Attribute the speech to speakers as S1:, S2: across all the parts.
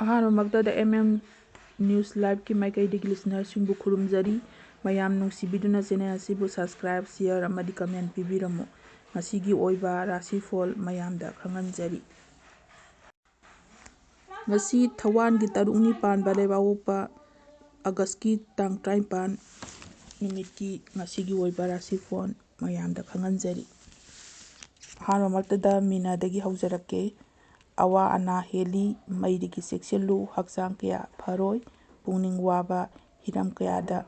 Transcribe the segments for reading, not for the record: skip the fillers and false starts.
S1: ꯑꯍꯥꯟꯕꯃꯛꯇꯗ News Live maikei listenersꯤꯡꯕꯨ ꯈꯨꯔꯨꯝꯖꯔꯤ ꯃꯌꯥꯝ ꯅꯨꯡꯁꯤꯕꯤꯗꯨꯅ channel ꯑꯁꯤꯕꯨ subscribe ꯁꯤꯌꯔ ꯑꯃꯗꯤ ꯀꯃꯦꯟ ꯄꯤꯕꯤꯔꯝꯃꯨ ꯉꯁꯤꯒꯤ ꯑꯣꯏꯕ ꯔꯥꯁꯤꯐꯣꯜ ꯃꯌꯥꯝꯗ ꯈꯪꯍꯟꯖꯔꯤ ꯉꯁꯤ ꯊꯋꯥꯟꯒꯤ ꯇꯔꯨꯛꯅꯤ ꯄꯥꯟꯕ ꯂꯩꯕꯥꯛꯄꯣꯛꯄ ꯑꯒꯁ꯭ꯇꯀꯤ ꯇꯥꯡ 15 ꯅꯨꯃꯤꯠꯀꯤ ꯉꯁꯤꯒꯤ ꯑꯣꯏꯕ ꯔꯥꯁꯤꯐꯣꯜ ꯃꯌꯥꯝꯗ ꯈꯪꯍꯟꯖꯔꯤ ꯑꯍꯥꯟꯕꯃꯛꯇꯗ ꯃꯤꯅꯗꯒꯤ ꯍꯧꯖꯔꯛꯀꯦ ꯑꯋꯥ ꯑꯅꯥ ꯍꯦꯜꯂꯤ ꯃꯩꯗꯒꯤ ꯆꯦꯛꯁꯤꯜꯂꯨ ꯍꯛꯆꯥꯡ ꯀꯌꯥ ꯐꯔꯣꯏ ꯄꯨꯛꯅꯤꯡ ꯋꯥꯕ ꯍꯤꯔꯝ ꯀꯌꯥꯗ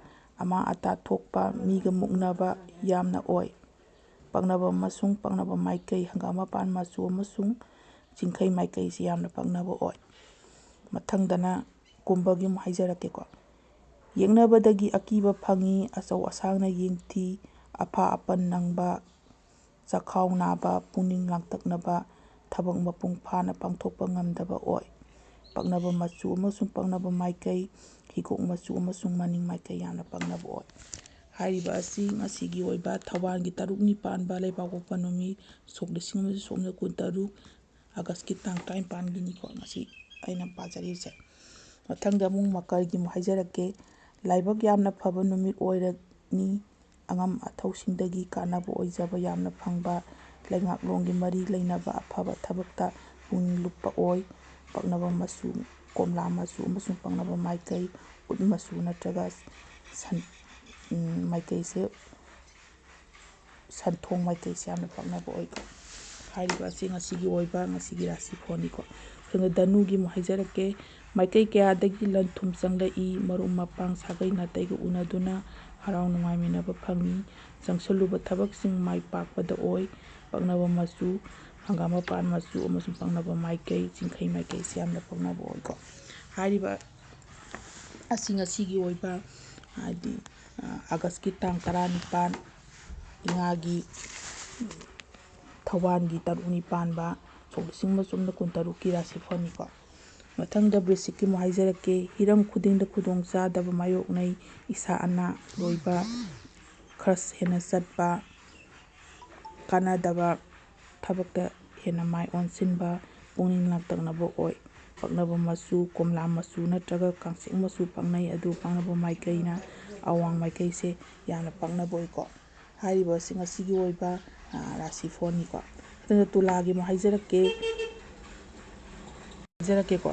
S1: ꯑꯃꯥꯡ ꯑꯇꯥ ꯊꯣꯛꯄ ꯃꯤꯒ ꯃꯨꯛꯅꯕ ꯌꯥꯝꯅ ꯑꯣꯏ ꯄꯛꯅꯕ ꯑꯃꯁꯨꯡ ꯄꯛꯅꯕ ꯃꯥꯏꯀꯩ ꯍꯪꯒꯥꯝ ꯃꯆꯨ ꯑꯃꯁꯨꯡ ꯆꯤꯡꯈꯩ ꯃꯥꯏꯀꯩꯁꯤ ꯌꯥꯝꯅ ꯄꯛꯅꯕ ꯑꯣꯏ ꯃꯊꯪꯗꯅ ꯀꯨꯝꯚꯒꯤ ꯑꯃꯨꯛ ꯍꯥꯏꯖꯔꯛꯀꯦꯀꯣ ꯌꯦꯡꯅꯕꯗꯒꯤ ꯑꯀꯤꯕ ꯐꯪꯏ ꯑꯆꯧ ꯑꯁꯥꯡꯅ ꯌꯦꯡꯊꯤ ꯑꯐꯥ ꯑꯄꯟ ꯅꯪꯕ ꯆꯈꯥꯎ ꯅꯥꯕ ꯄꯨꯛꯅꯤꯡ ꯂꯥꯡꯇꯛꯅꯕ ꯊꯕꯛ ꯃꯄꯨꯡ ꯐꯥꯅ ꯄꯥꯡꯊꯣꯛꯄ ꯉꯝꯗꯕ ꯑꯣꯏ ꯄꯛꯅꯕ ꯃꯆꯨ ꯑꯃꯁꯨꯡ ꯄꯛꯅꯕ ꯃꯥꯏꯀꯩ ꯍꯤꯒꯣꯛ ꯃꯆꯨ ꯑꯃꯁꯨꯡ ꯃꯅꯤꯡ ꯃꯥꯏꯀꯩ ꯌꯥꯝꯅ ꯄꯛꯅꯕ ꯑꯣꯏ ꯍꯥꯏꯔꯤꯕ ꯑꯁꯤ ꯉꯁꯤꯒꯤ ꯑꯣꯏꯕ ꯊꯋꯥꯟꯒꯤ ꯇꯔꯨꯛꯅꯤ ꯄꯥꯟꯕ ꯂꯩꯕꯥꯛꯄꯣꯛꯄ ꯅꯨꯃꯤꯠ ꯁꯣꯛ 1963 ꯑꯒꯁ꯭ꯇꯀꯤ ꯇꯥꯡ 15ꯒꯤꯅꯤꯀꯣ ꯉꯁꯤ ꯑꯩꯅ ꯄꯥꯖꯔꯤꯁꯦ ꯃꯊꯪꯗ ꯑꯃꯨꯛ ꯃꯀꯔꯒꯤ ꯑꯃꯨꯛ ꯍꯥꯏꯖꯔꯛꯀꯦ ꯂꯥꯏꯕꯛ ꯌꯥꯝꯅ ꯐꯕ ꯅꯨꯃꯤꯠ ꯑꯣꯏꯔꯅꯤ ꯑꯉꯝ ꯑꯊꯧꯁꯤꯡꯗꯒꯤ ꯀꯥꯟꯅꯕ ꯑꯣꯏꯖꯕ ꯌꯥꯝꯅ ꯐꯪꯕ ꯂꯩꯉꯥꯛꯂꯣꯟꯒꯤ ꯃꯔꯤ ꯂꯩꯅꯕ ꯑꯐꯕ ꯊꯕꯛꯇ ꯄꯨꯛꯅꯤꯡ ꯂꯨꯞꯄ ꯑꯣꯏ ꯄꯛꯅꯕ ꯃꯆꯨ ꯀꯣꯝꯂꯥ ꯃꯆꯨ ꯑꯃꯁꯨꯡ ꯄꯛꯅꯕ ꯃꯥꯏꯀꯩ ꯎꯠ ꯃꯆꯨ ꯅꯠꯇ꯭ꯔꯒ ꯃꯥꯏꯀꯩꯁꯦ ꯁꯟꯊꯣꯡ ꯃꯥꯏꯀꯩꯁꯦ ꯌꯥꯝꯅ ꯄꯛꯅꯕ ꯑꯣꯏꯀꯣ ꯍꯥꯏꯔꯤꯕ ꯑꯁꯤ ꯉꯁꯤꯒꯤ ꯑꯣꯏꯕ ꯉꯁꯤꯒꯤ ꯔꯥꯁꯤꯐꯣꯜꯅꯤꯀꯣ ꯑꯗꯨꯒ ꯙꯅꯨꯒꯤ ꯑꯃꯨꯛ ꯍꯥꯏꯖꯔꯛꯀꯦ ꯃꯥꯏꯀꯩ ꯀꯌꯥꯗꯒꯤ ꯂꯟ ꯊꯨꯝ ꯆꯪꯂꯛꯏ ꯃꯔꯨꯞ ꯃꯄꯥꯡ ꯁꯥꯒꯩ ꯅꯥꯇꯩꯒ ꯎꯅꯗꯨꯅ ꯍꯔꯥꯎ ꯅꯨꯡꯉꯥꯏꯃꯤꯟꯅꯕ ꯐꯪꯏ ꯆꯪꯁꯜꯂꯨꯕ ꯊꯕꯛꯁꯤꯡ ꯃꯥꯏ ꯄꯥꯛꯄꯗ ꯑꯣꯏ ꯄꯛꯅꯕ ꯃꯆꯨ ꯍꯪꯒꯥꯝ ꯃꯆꯨ ꯑꯃꯁꯨꯡ ꯄꯛꯅꯕ ꯃꯥꯏꯀꯩ ꯆꯤꯡꯈꯩ ꯃꯥꯏꯀꯩꯁꯤ ꯌꯥꯝꯅ ꯄꯛꯅꯕ ꯑꯣꯏꯀꯣ ꯍꯥꯏꯔꯤꯕ ꯑꯁꯤ ꯉꯁꯤꯒꯤ ꯑꯣꯏꯕ ꯍꯥꯏꯗꯤ ꯑꯒꯁ꯭ꯇꯀꯤ ꯇꯥꯡ 19 ꯏꯉꯥꯒꯤ ꯊꯋꯥꯟꯒꯤ ꯇꯔꯨꯛꯅꯤ ꯄꯥꯟꯕ ꯁꯣꯛ 1963ꯀꯤ ꯔꯥꯁꯤꯐꯣꯜꯅꯤꯀꯣ ꯃꯊꯪꯗ ꯕ꯭ꯔꯤꯁꯆꯤꯛꯀꯤ ꯑꯃꯨꯛ ꯍꯥꯏꯖꯔꯛꯀꯦ ꯍꯤꯔꯝ ꯈꯨꯗꯤꯡꯗ ꯈꯨꯗꯣꯡꯆꯥꯗꯕ ꯃꯥꯌꯣꯛꯅꯩ ꯏꯁꯥ ꯑꯅꯥ ꯂꯣꯏꯕ ꯈꯔ ꯍꯦꯟꯅ ꯆꯠꯄ ꯀꯥꯟꯅꯗꯕ ꯊꯕꯛꯇ ꯍꯦꯟꯅ ꯃꯥꯏ ꯑꯣꯟꯁꯤꯟꯕ ꯄꯨꯛꯅꯤꯡ ꯂꯥꯡꯇꯛꯅꯕ ꯑꯣꯏ ꯄꯛꯅꯕ ꯃꯆꯨ ꯀꯣꯝꯂꯥ ꯃꯆꯨ ꯅꯠꯇ꯭ꯔꯒ ꯀꯥꯡꯆꯤꯛ ꯃꯆꯨ ꯄꯛꯅꯩ ꯑꯗꯨ ꯄꯛꯅꯕ ꯃꯥꯏꯀꯩꯅ ꯑꯋꯥꯡ ꯃꯥꯏꯀꯩꯁꯦ ꯌꯥꯝꯅ ꯄꯛꯅꯕ ꯑꯣꯏꯀꯣ ꯍꯥꯏꯔꯤꯕ ꯑꯁꯤꯉꯁꯤꯒꯤ ꯑꯣꯏꯕ ꯔꯥꯁꯤꯐꯣꯜꯅꯤꯀꯣ ꯑꯗꯨꯒ ꯇꯨꯂꯥꯒꯤ ꯑꯃꯨꯛ ꯍꯥꯏꯖꯔꯛꯀꯦꯀꯣ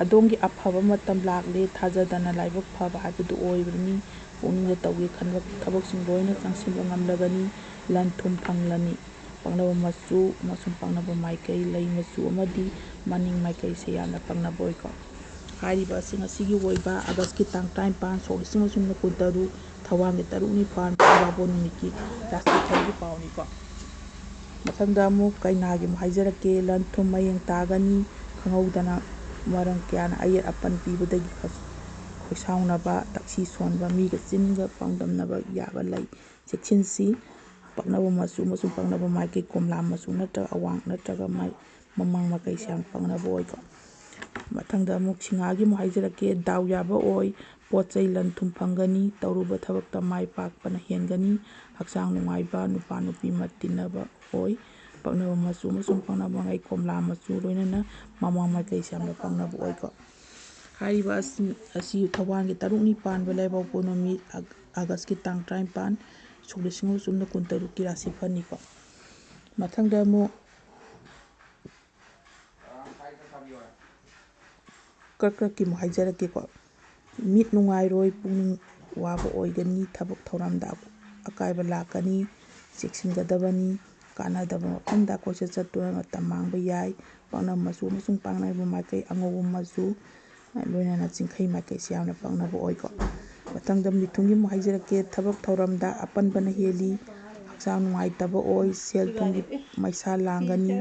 S1: ꯑꯗꯣꯝꯒꯤ ꯑꯐꯕ ꯃꯇꯝ ꯂꯥꯛꯂꯦ ꯊꯥꯖꯗꯅ ꯂꯥꯏꯕꯛ ꯐꯕ ꯍꯥꯏꯕꯗꯨ ꯑꯣꯏꯕꯅꯤ ꯄꯨꯛꯅꯤꯡꯗ ꯇꯧꯒꯦ ꯈꯟꯕ ꯊꯕꯛꯁꯤꯡ ꯂꯣꯏꯅ ꯆꯪꯁꯤꯟꯕ ꯉꯝꯂꯒꯅꯤ ꯂꯟ ꯊꯨꯝ ꯐꯪꯂꯅꯤ ꯄꯛꯅꯕ ꯃꯆꯨ ꯑꯃꯁꯨꯡ ꯄꯛꯅꯕ ꯃꯥꯏꯀꯩ ꯂꯩ ꯃꯆꯨ ꯑꯃꯗꯤꯃꯅꯤꯡ ꯃꯥꯏꯀꯩꯁꯦ ꯌꯥꯝꯅ ꯄꯛꯅꯕ ꯑꯣꯏꯀꯣ ꯍꯥꯏꯔꯤꯕ ꯑꯁꯤ ꯉꯁꯤꯒꯤ ꯑꯣꯏꯕ ꯑꯒꯁ꯭ꯇꯀꯤ ꯇꯥꯡ 15 ꯁꯣꯛ 1963 ꯊꯋꯥꯟꯒꯤ ꯇꯔꯨꯛꯅꯤ ꯄꯥꯟꯕ ꯂꯩꯕꯥꯛꯄꯣꯛꯄ ꯅꯨꯃꯤꯠꯀꯤ ꯔꯥꯁꯤꯐꯣꯜꯒꯤ ꯄꯥꯎꯅꯤꯀꯣ ꯃꯊꯪꯗ ꯑꯃꯨꯛ ꯀꯩꯅꯥꯒꯤ ꯑꯃꯨꯛ ꯍꯥꯏꯖꯔꯛꯀꯦ ꯂꯟ ꯊꯨꯝ ꯃꯌꯦꯡ ꯇꯥꯒꯅꯤ ꯈꯪꯍꯧꯗꯅ ꯃꯔꯝ ꯀꯌꯥꯅ ꯑꯌꯦꯠ ꯑꯄꯟ ꯄꯤꯕꯗꯒꯤ ꯈꯣꯏꯁꯥꯎꯅꯕ ꯇꯛꯁꯤ ꯁꯣꯟꯕ ꯃꯤꯒ ꯆꯤꯟꯒ ꯄꯥꯡꯗꯝꯅꯕ ꯌꯥꯕ ꯂꯩ ꯆꯦꯛꯁꯤꯟꯁꯤ ꯄꯛꯅꯕ ꯃꯆꯨ ꯑꯃꯁꯨꯡ ꯄꯛꯅꯕ ꯃꯥꯏꯀꯩ ꯀꯣꯝꯂꯥ ꯃꯆꯨ ꯅꯠꯇ꯭ꯔꯒ ꯑꯋꯥꯡ ꯅꯠꯇ꯭ꯔꯒ ꯃꯃꯥꯡ ꯃꯥꯏꯀꯩꯁꯦ ꯌꯥꯝ ꯄꯛꯅꯕ ꯑꯣꯏꯀꯣ ꯃꯊꯪꯗ ꯑꯃꯨꯛ ꯁꯤꯡꯍꯥꯒꯤ ꯑꯃꯨꯛ ꯍꯥꯏꯖꯔꯛꯀꯦ ꯗꯥꯎ ꯌꯥꯕ ꯑꯣꯏ ꯄꯣꯠ ꯆꯩ ꯂꯟ ꯊꯨꯝ ꯐꯪꯒꯅꯤ ꯇꯧꯔꯨꯕ ꯊꯕꯛꯇ ꯃꯥꯏ ꯄꯥꯛꯄꯅ ꯍꯦꯟꯒꯅꯤ ꯍꯛꯆꯥꯡ ꯅꯨꯡꯉꯥꯏꯕ ꯅꯨꯄꯥ ꯅꯨꯄꯤ ꯇꯤꯟꯅꯕ ꯑꯣꯏ ꯄꯛꯅꯕ ꯃꯆꯨ ꯑꯃꯁꯨꯡ ꯄꯛꯅꯕ ꯃꯥꯏꯀꯩ ꯀꯣꯝꯂꯥ ꯃꯆꯨ ꯂꯣꯏꯅꯅ ꯃꯃꯥꯡ ꯃꯥꯏꯀꯩꯁꯦ ꯌꯥꯝꯅ ꯄꯛꯅꯕ ꯑꯣꯏꯀꯣ ꯍꯥꯏꯔꯤꯕ ꯑꯁꯤ ꯊꯋꯥꯟꯒꯤ ꯇꯔꯨꯛꯅꯤ ꯄꯥꯟꯕ ꯂꯩꯕꯥꯛꯄꯣꯛꯄ ꯅꯨꯃꯤꯠ ꯑꯒꯁ꯭ꯇꯀꯤ ꯇꯥꯡ 19 ꯁꯣꯛ 1963ꯀꯤ ꯔꯥꯁꯤꯐꯜꯅꯤꯀꯣ ꯃꯊꯪꯗ ꯑꯃꯨꯛ ꯀꯔꯀꯠꯀꯤ ꯑꯃꯨꯛ ꯍꯥꯏꯖꯔꯛꯀꯦꯀꯣ ꯃꯤꯠ ꯅꯨꯡꯉꯥꯏꯔꯣꯏ ꯄꯨꯛꯅꯤꯡ ꯋꯥꯕ ꯑꯣꯏꯒꯅꯤ ꯊꯕꯛ ꯊꯧꯔꯝꯗ ꯑꯀꯥꯏꯕ ꯂꯥꯛꯀꯅꯤ ꯆꯦꯛꯁꯤꯟꯒꯗꯕꯅꯤ ꯀꯥꯟꯅꯗꯕ ꯃꯐꯝꯗ ꯀꯣꯏꯆꯠ ꯆꯠꯇꯨꯅ ꯃꯇꯝ ꯃꯥꯡꯕ ꯌꯥꯏ ꯄꯛꯅꯕ ꯃꯆꯨ ꯑꯃꯁꯨꯡ ꯄꯛꯅꯕ ꯃꯥꯏꯀꯩ ꯑꯉꯧꯕ ꯃꯆꯨ ꯂꯣꯏꯅꯅ ꯆꯤꯡꯈꯩ ꯃꯥꯏꯀꯩꯁꯦ ꯌꯥꯝꯅ ꯄꯛꯅꯕ ꯑꯣꯏꯀꯣ ꯃꯊꯪꯗ ꯃꯤꯊꯨꯟꯒꯤ ꯑꯃꯨꯛ ꯍꯥꯏꯖꯔꯛꯀꯦ ꯊꯕꯛ ꯊꯧꯔꯝꯗ ꯑꯄꯟꯕꯅ ꯍꯦꯜꯂꯤ ꯍꯛꯆꯥꯡ ꯅꯨꯡꯉꯥꯏꯇꯕ ꯑꯣꯏ ꯁꯦꯜ ꯊꯨꯝꯒꯤ ꯃꯩꯁꯥ ꯂꯥꯡꯒꯅꯤ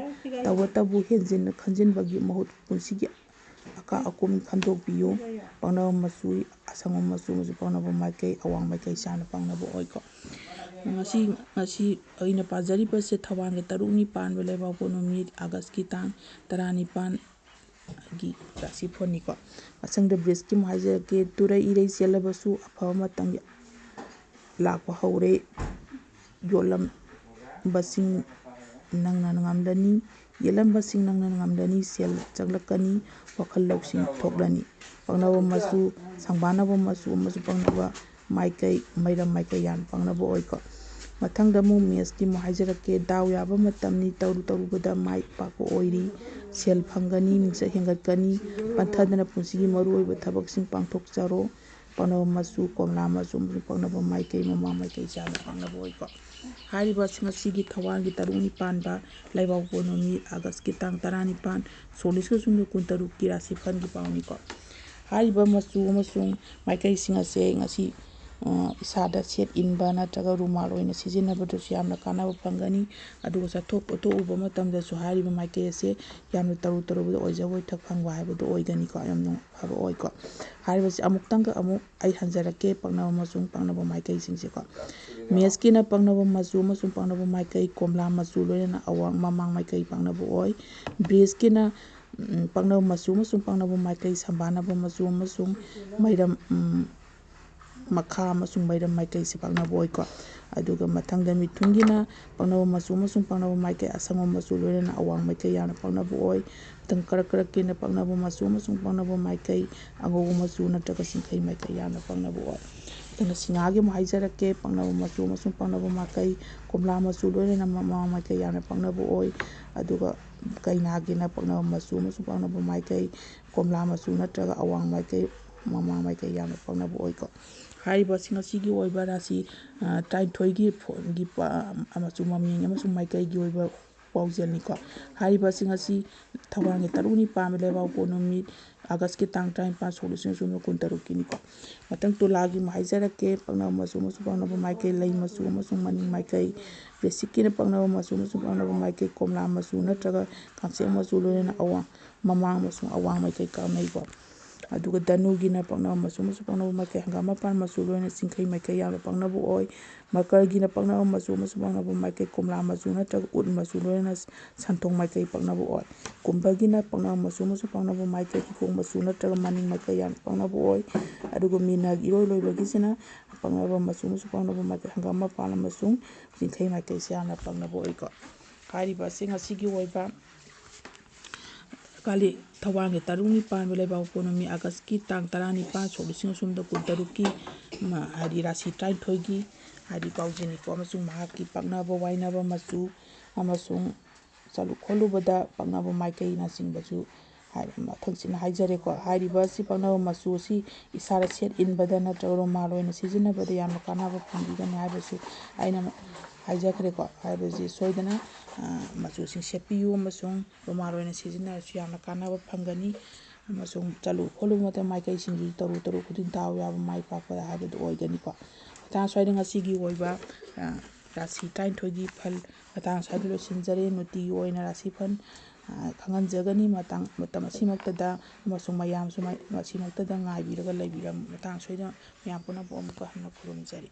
S1: ꯇꯧꯕꯇꯕꯨ ꯍꯦꯟꯖꯤꯟꯅ ꯈꯟꯖꯤꯟꯕꯒꯤ ꯃꯍꯨꯠ ꯄꯨꯟꯁꯤꯒꯤ ꯑꯀꯥ ꯑꯀꯨꯝ ꯈꯟꯗꯣꯛꯄꯤꯌꯨ ꯄꯛꯅꯕ ꯃꯆꯨ ꯑꯁꯪꯕ ꯃꯆꯨ ꯑꯃꯁꯨꯡ ꯄꯛꯅꯕ ꯃꯥꯏꯀꯩ ꯑꯋꯥꯡ ꯃꯥꯏꯀꯩꯁꯦ ꯌꯥꯝꯅ ꯄꯛꯅꯕ ꯑꯣꯏꯀꯣ ꯉꯁꯤ ꯑꯩꯅ ꯄꯥꯖꯔꯤꯕꯁꯦ ꯊꯋꯥꯟꯒꯤ ꯇꯔꯨꯛꯅꯤ ꯄꯥꯟꯕ ꯂꯩꯕꯥꯛꯄꯣꯛꯄ ꯅꯨꯃꯤꯠ ꯑꯒꯁ꯭ꯇꯀꯤ ꯇꯥꯡ 19ꯒꯤ ꯔꯥꯁꯤꯐꯣꯜꯅꯤꯀꯣ ꯃꯊꯪꯗ ꯕ꯭ꯔꯤꯖꯀꯤ ꯑꯃꯨꯛ ꯍꯥꯏꯖꯔꯛꯀꯦ ꯇꯨꯔꯩ ꯏꯔꯩ ꯆꯦꯜꯂꯕꯁꯨ ꯑꯐꯕ ꯃꯇꯝ ꯂꯥꯛꯄ ꯍꯧꯔꯦ ꯌꯣꯜꯂꯝꯕꯁꯤꯡ ꯅꯪꯅ ꯉꯝꯂꯅꯤ ꯌꯦꯠꯂꯝꯕꯁꯤꯡ ꯅꯪꯅ ꯉꯝꯂꯅꯤ, ꯁꯦꯜ ꯆꯪꯂꯛꯀꯅꯤ, ꯋꯥꯈꯜ ꯂꯧꯁꯤꯡ ꯊꯣꯛꯂꯅꯤ꯫ ꯄꯪꯅꯕ ꯃꯆꯨ, ꯁꯪꯕꯥꯟꯅꯕ ꯃꯆꯨ ꯑꯃꯁꯨꯡ ꯄꯪꯅꯕ ꯃꯥꯏꯀꯩ, ꯃꯩꯔꯝ ꯃꯥꯏꯀꯩ ꯌꯥꯝꯅ ꯄꯪꯅꯕ ꯑꯣꯏꯀꯣ꯫ ꯃꯊꯪꯗ ꯑꯃꯨꯛ ꯃꯦꯠꯁꯀꯤ ꯑꯃꯨꯛ ꯍꯥꯏꯖꯔꯛꯀꯦ꯫ ꯗꯥꯎ ꯌꯥꯕ ꯃꯇꯝꯅꯤ, ꯇꯧꯔꯨꯕꯗ ꯃꯥꯏ ꯄꯥꯛꯄ ꯑꯣꯏꯔꯤ, ꯁꯦꯜ ꯐꯪꯒꯅꯤ, ꯃꯤꯡꯆꯠ ꯍꯦꯟꯒꯠꯀꯅꯤ, ꯄꯟꯊꯗꯅ ꯄꯨꯟꯁꯤꯒꯤ ꯃꯔꯨꯑꯣꯏꯕ ꯊꯕꯛꯁꯤꯡ ꯄꯥꯡꯊꯣꯛꯆꯔꯣ꯫ ꯄꯪꯅꯕ ꯃꯆꯨ, ꯀꯣꯝꯂꯥ ꯃꯆꯨ ꯑꯃꯁꯨꯡ ꯄꯪꯅꯕ ꯃꯥꯏꯀꯩ, ꯃꯃꯥꯡ ꯃꯥꯏꯀꯩꯁꯦ ꯌꯥꯝꯅ ꯄꯪꯅꯕ ꯑꯣꯏꯀꯣ꯫ ꯍꯥꯏꯔꯤꯕꯁꯤꯡ ꯑꯁꯤꯒꯤ ꯊꯋꯥꯟꯒꯤ ꯇꯔꯨꯛꯅꯤ ꯄꯥꯟꯕ ꯂꯩꯕꯥꯛꯄꯣꯛꯄ ꯅꯨꯃꯤꯠ ꯑꯥꯒꯁꯀꯤ ꯇꯥꯡ 19, ꯁꯣꯛ 2023ꯀꯤ ꯔꯥꯁꯤꯐꯜꯒꯤ ꯄꯥꯎꯅꯤꯀꯣ꯫ ꯍꯥꯏꯔꯤꯕ ꯃꯆꯨ ꯑꯃꯁꯨꯡ ꯃꯥꯏꯀꯩꯁꯤꯡ ꯑꯁꯦ ꯉꯁꯤ ꯏꯁꯥꯗ ꯁꯦꯠ ꯏꯟꯕ ꯅꯠꯇ꯭ꯔꯒ ꯔꯨꯃꯥꯜ ꯑꯣꯏꯅ ꯁꯤꯖꯤꯟꯅꯕꯗꯁꯨ ꯌꯥꯝꯅ ꯀꯥꯟꯅꯕ ꯐꯪꯒꯅꯤ꯫ ꯑꯗꯨꯒ ꯆꯠꯊꯣꯛ ꯈꯣꯠꯊꯣꯛꯎꯕ ꯃꯇꯝꯗꯁꯨ ꯍꯥꯏꯔꯤꯕ ꯃꯥꯏꯀꯩ ꯑꯁꯦ ꯌꯥꯝꯅ ꯇꯔꯨꯕꯗ ꯑꯣꯏꯖꯕ ꯑꯣꯏꯊꯛ ꯐꯪꯕ ꯍꯥꯏꯕꯗꯨ ꯑꯣꯏꯒꯅꯤꯀꯣ, ꯌꯥꯝꯅ ꯐꯕ ꯑꯣꯏꯀꯣ꯫ ꯍꯥꯏꯔꯤꯕꯁꯤ ꯑꯃꯨꯛꯇꯪꯒ ꯑꯃꯨꯛ ꯑꯩ ꯍꯟꯖꯔꯛꯀꯦ, ꯄꯪꯅꯕ ꯑꯃꯁꯨꯡ ꯄꯪꯅꯕ ꯃꯥꯏꯀꯩꯁꯤꯡꯁꯦꯀꯣ꯫ ꯃꯦꯠꯁꯀꯤꯅ ꯄꯪꯅꯕ ꯃꯆꯨ ꯑꯃꯁꯨꯡ ꯄꯪꯅꯕ ꯃꯥꯏꯀꯩ, ꯀꯣꯝꯂꯥ ꯃꯆꯨ ꯂꯣꯏꯅꯅ ꯃꯃꯥꯡ ꯃꯥꯏꯀꯩ ꯄꯪꯅꯕ ꯑꯣꯏ꯫ ꯕ꯭ꯔꯤꯖꯀꯤꯅ ꯄꯪꯅꯕ ꯃꯆꯨ ꯑꯃꯁꯨꯡ ꯄꯪꯅꯕ ꯃꯥꯏꯀꯩ, ꯁꯝꯕꯥꯟꯅꯕ ꯃꯆꯨ ꯑꯃꯁꯨꯡ ꯃꯩꯔꯝ ꯃꯈꯥ ꯑꯃꯁꯨꯡ ꯃꯩꯔꯝ ꯃꯥꯏꯀꯩꯁꯦ ꯄꯪꯅꯕ ꯑꯣꯏꯀꯣ꯫ ꯑꯗꯨꯒ ꯃꯊꯪꯗ ꯃꯤꯊꯨꯟꯒꯤꯅ ꯄꯪꯅꯕ ꯃꯆꯨ ꯑꯃꯁꯨꯡ ꯄꯪꯅꯕ ꯃꯥꯏꯀꯩ, ꯑꯁꯪꯕ ꯃꯆꯨ ꯂꯣꯏꯅꯅ ꯑꯋꯥꯡ ꯃꯥꯏꯀꯩ ꯌꯥꯝꯅ ꯄꯪꯅꯕ ꯑꯣꯏ꯫ ꯃꯊꯪ ꯀꯔꯛꯀꯤꯅ ꯄꯪꯅꯕ ꯃꯆꯨ ꯑꯃꯁꯨꯡ ꯄꯪꯅꯕ ꯃꯥꯏꯀꯩ, ꯑꯉꯧꯕ ꯃꯆꯨ ꯅꯠꯇ꯭ꯔꯒ ꯆꯤꯡꯈꯩ ꯃꯥꯏꯀꯩ ꯌꯥꯝꯅ ꯄꯪꯅꯕ ꯑꯣꯏ꯫ ꯃꯊꯪꯗ ꯁꯤꯡꯍꯥꯒꯤ ꯑꯃꯨꯛ ꯍꯥꯏꯖꯔꯛꯀꯦ꯫ ꯄꯪꯅꯕ ꯃꯆꯨ ꯑꯃꯁꯨꯡ ꯄꯪꯅꯕ ꯃꯥꯏꯀꯩ, ꯀꯣꯝꯂꯥ ꯃꯆꯨ ꯂꯣꯏꯅꯅ ꯃꯃꯥꯡ ꯃꯥꯏꯀꯩ ꯌꯥꯝꯅ ꯄꯪꯅꯕ ꯑꯣꯏ꯫ ꯑꯗꯨꯒ ꯀꯩꯅꯥꯒꯤꯅ ꯄꯪꯅꯕ ꯃꯆꯨ ꯑꯃꯁꯨꯡ ꯄꯪꯅꯕ ꯃꯥꯏꯀꯩ, ꯀꯣꯝꯂꯥ ꯃꯆꯨ ꯅꯠꯇ꯭ꯔꯒ ꯑꯋꯥꯡ ꯃꯥꯏꯀꯩ, ꯃꯃꯥꯡ ꯃꯥꯏꯀꯩ ꯌꯥꯝꯅ ꯄꯪꯅꯕ ꯑꯣꯏꯀꯣ꯫ ꯍꯥꯏꯔꯤꯕꯁꯤꯡ ꯑꯁꯤꯒꯤ ꯑꯣꯏꯕ ꯔꯥశꯤ 23ꯒꯤ ꯃꯆꯨ ꯃꯃꯦꯡ ꯑꯃꯁꯨꯡ ꯃꯥꯏꯀꯩꯒꯤ ꯑꯣꯏꯕ ꯄꯥꯎꯖꯦꯜꯅꯤꯀꯣ꯫ ꯍꯥꯏꯔꯤꯕꯁꯤꯡ ꯑꯁꯤ ꯊꯋꯥꯟꯒꯤ ꯇꯔꯨꯛꯅꯤ ꯄꯥꯟꯕ ꯂꯩꯕꯥꯛꯄꯣꯛꯄ ꯅꯨꯃꯤꯠ ꯑꯥꯒꯁꯀꯤ ꯇꯥꯡ 19, ꯁꯣꯛ 2023ꯀꯤꯅꯤꯀꯣ꯫ ꯃꯊꯪ ꯇꯨꯂꯥꯒꯤ ꯑꯃꯨꯛ ꯍꯥꯏꯖꯔꯛꯀꯦ꯫ ꯄꯪꯅꯕ ꯃꯆꯨ ꯑꯃꯁꯨꯡ ꯄꯪꯅꯕ ꯃꯥꯏꯀꯩ, ꯂꯩ ꯃꯆꯨ ꯑꯃꯁꯨꯡ ꯃꯅꯤꯡ ꯃꯥꯏꯀꯩ꯫ ꯕ꯭ꯔꯤꯁꯆꯤꯛꯀꯤꯅ ꯄꯪꯅꯕ ꯃꯆꯨ ꯑꯃꯁꯨꯡ ꯄꯪꯅꯕ ꯃꯥꯏꯀꯩ, ꯀꯣꯝꯂꯥ ꯃꯆꯨ ꯅꯠꯇ꯭ꯔꯒ ꯀꯥꯡꯆꯦꯛ ꯃꯆꯨ ꯂꯣꯏꯅꯅ ꯃꯃꯥꯡ ꯑꯃꯁꯨꯡ ꯑꯋꯥꯡ ꯃꯥꯏꯀꯩ ꯀꯥꯟꯅꯩꯀꯣ꯫ ꯑꯗꯨꯒ ꯙꯅꯨꯒꯤꯅ ꯄꯪꯅꯕ ꯃꯆꯨ ꯑꯃꯁꯨꯡ ꯄꯪꯅꯕ ꯃꯥꯏꯀꯩ, ꯍꯪꯒꯥꯝ ꯃꯄꯥꯟ ꯃꯆꯨ ꯂꯣꯏꯅꯅ ꯆꯤꯡꯈꯩ ꯃꯥꯏꯀꯩ ꯌꯥꯝꯅ ꯄꯪꯅꯕ ꯑꯣꯏ꯫ ꯃꯀꯔꯒꯤꯅ ꯄꯪꯅꯕ ꯃꯆꯨ ꯑꯃꯁꯨꯡ ꯄꯪꯅꯕ ꯃꯥꯏꯀꯩ, ꯀꯣꯝꯂꯥ ꯃꯆꯨ ꯅꯠꯇ꯭ꯔꯒ ꯎꯠ ꯃꯆꯨ ꯂꯣꯏꯅꯅ ꯁꯟꯊꯣꯛ ꯃꯥꯏꯀꯩ ꯄꯪꯅꯕ ꯑꯣꯏ꯫ ꯀꯨꯝꯚꯒꯤꯅ ꯄꯪꯅꯕ ꯃꯆꯨ ꯑꯃꯁꯨꯡ ꯄꯪꯅꯕ ꯃꯥꯏꯀꯩ, ꯍꯤꯒꯣꯛ ꯃꯆꯨ ꯅꯠꯇ꯭ꯔꯒ ꯃꯅꯤꯡ ꯃꯥꯏꯀꯩ ꯌꯥꯝꯅ ꯄꯪꯅꯕ ꯑꯣꯏ꯫ ꯑꯗꯨꯒ ꯃꯤꯅꯒꯤ ꯏꯔꯣꯏ ꯂꯣꯏꯕꯒꯤꯁꯤꯅ ꯄꯪꯅꯕ ꯃꯆꯨ ꯑꯃꯁꯨꯡ ꯄꯪꯅꯕ ꯃꯥꯏꯀꯩ, ꯍꯪꯒꯥꯝ ꯃꯄꯥꯟ ꯑꯃꯁꯨꯡ ꯆꯤꯡꯈꯩ ꯃꯥꯏꯀꯩꯁꯦ ꯌꯥꯝꯅ ꯄꯪꯅꯕ ꯑꯣꯏꯀꯣ꯫ ꯍꯥꯏꯔꯤꯕꯁꯤ ꯉꯁꯤꯒꯤ ꯑꯣꯏꯕ ꯊꯋꯥꯟꯒꯤ ꯇꯔꯨꯛꯅꯤ ꯄꯥꯟꯕ ꯂꯩꯕꯥꯛꯄꯣꯛꯄ ꯅꯨꯃꯤꯠ ꯑꯥꯒꯁꯀꯤ ꯇꯥꯡ 19, ꯁꯣꯛ 2023ꯀꯤ ꯍꯥꯏꯗꯤ ꯔꯥꯁꯤ 23ꯒꯤ ꯍꯥꯏꯗꯤ ꯄꯥꯎꯖꯦꯜꯅꯤꯀꯣ꯫ ꯑꯃꯁꯨꯡ ꯃꯍꯥꯛꯀꯤ ꯄꯛꯅꯕ ꯋꯥꯏꯅꯕ ꯃꯆꯨ ꯑꯃꯁꯨꯡ ꯆꯠꯂꯨ ꯈꯣꯠꯂꯨꯕꯗ ꯄꯛꯅꯕ ꯃꯥꯏꯀꯩꯅꯆꯤꯡꯕꯁꯨ ꯃꯊꯛꯁꯤꯅ ꯍꯥꯏꯖꯔꯦꯀꯣ꯫ ꯍꯥꯏꯔꯤꯕ ꯑꯁꯤ ꯄꯛꯅꯕ ꯃꯆꯨ ꯑꯁꯤ ꯏꯁꯥꯗ ꯁꯦꯠ ꯏꯟꯕꯗ ꯅꯠꯇ꯭ꯔꯒ ꯔꯨꯃꯥꯜ ꯑꯣꯏꯅ ꯁꯤꯖꯤꯟꯅꯕꯗ ꯌꯥꯝꯅ ꯀꯥꯟꯅꯕ ꯐꯪꯕꯤꯒꯅꯤ ꯍꯥꯏꯕꯁꯨ ꯑꯩꯅ ꯍꯥꯏꯖꯈ꯭ꯔꯦꯀꯣ꯫ ꯍꯥꯏꯕꯁꯤ ꯁꯣꯏꯗꯅ ꯃꯆꯨꯁꯤꯡ ꯁꯦꯠꯄꯤꯌꯨ ꯑꯃꯁꯨꯡ ꯔꯨꯃꯥꯜ ꯑꯣꯏꯅ ꯁꯤꯖꯤꯟꯅꯔꯁꯨ ꯌꯥꯝꯅ ꯀꯥꯟꯅꯕ ꯐꯪꯒꯅꯤ꯫ ꯑꯃꯁꯨꯡ ꯆꯠꯂꯨ ꯈꯣꯠꯂꯨꯕ ꯃꯇꯝꯗ ꯃꯥꯏꯀꯩꯁꯤꯡꯁꯨ ꯇꯔꯨ ꯈꯨꯗꯤꯡ ꯗꯥꯎ ꯌꯥꯕ ꯃꯥꯏ ꯄꯥꯛꯄ ꯍꯥꯏꯕꯗꯨ ꯑꯣꯏꯒꯅꯤꯀꯣ꯫ ꯃꯇꯥꯡ ꯁ꯭ꯋꯥꯏꯗ ꯉꯁꯤꯒꯤ ꯑꯣꯏꯕ ꯔꯥꯁꯤ 23ꯒꯤ ꯐꯜ ꯃꯇꯥꯡ ꯁ꯭ꯋꯥꯏꯗ ꯂꯣꯏꯁꯤꯟꯖꯔꯦ꯫ ꯅꯨꯡꯇꯤꯒꯤ ꯑꯣꯏꯅ ꯔꯥꯁꯤꯐꯜ ꯈꯪꯍꯟꯖꯒꯅꯤ ꯃꯇꯝ ꯑꯁꯤꯃꯛꯇꯗ, ꯑꯃꯁꯨꯡ ꯃꯌꯥꯝꯁꯨ ꯃꯁꯤꯃꯛꯇꯗ ꯉꯥꯏꯕꯤꯔꯒ ꯂꯩꯕꯤꯔꯝꯕ ꯃꯇꯥꯡ ꯁꯣꯏꯗꯅ ꯃꯌꯥꯝ ꯄꯨꯝꯅꯃꯛꯄꯨ ꯑꯃꯨꯛꯀ ꯍꯟꯅ ꯈꯨꯔꯨꯝꯖꯔꯤ꯫